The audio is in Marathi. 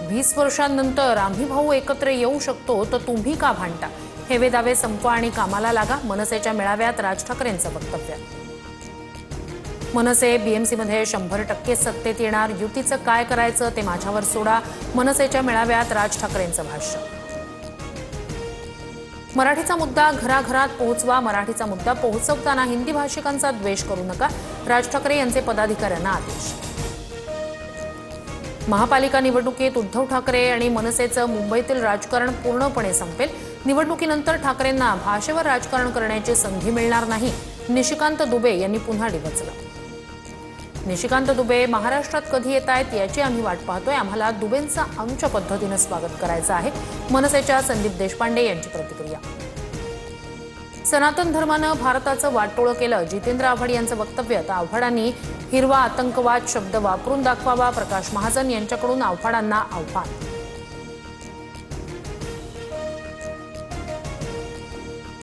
20 वर्षांनंतर आम्ही भाऊ एकत्र येऊ शकतो तर तुम्ही का भांडता? हेवे दावे संपवा आणि कामाला लागा. मनसेच्या मेळाव्यात राज ठाकरेंचं वक्तव्य. मनसे बीएमसीमध्ये 100% सत्तेत येणार. युतीचं काय करायचं ते माझ्यावर सोडा. मनसेच्या मेळाव्यात राज ठाकरेंचं भाष्य. मराठीचा मुद्दा घराघरात पोहोचवा. मराठीचा मुद्दा पोहोचवताना हिंदी भाषिकांचा द्वेष करू नका. राज ठाकरे यांचे पदाधिकाऱ्यांना आदेश. महापालिका निवडणुकीत उद्धव ठाकरे आणि मनसेचं मुंबईतील राजकारण पूर्णपणे संपेल. निवडणुकीनंतर ठाकरेंना भाषेवर राजकारण करण्याची संधी मिळणार नाही. निशिकांत दुबे यांनी पुन्हा डिवचलं. निशिकांत दुबे महाराष्ट्रात कधी येत आहेत याची आम्ही वाट पाहतोय. आम्हाला दुबेंचं आमच्या पद्धतीनं स्वागत करायचं आहे. मनसेच्या संदीप देशपांडे यांची प्रतिक्रिया. सनातन धर्मानं भारताचं वाटोळं केलं. जितेंद्र आव्हाड यांचं वक्तव्य. तर आव्हाडांनी हिरवा आतंकवाद शब्द वापरून दाखवावा. प्रकाश महाजन यांच्याकडून आव्हाडांना आव्हान.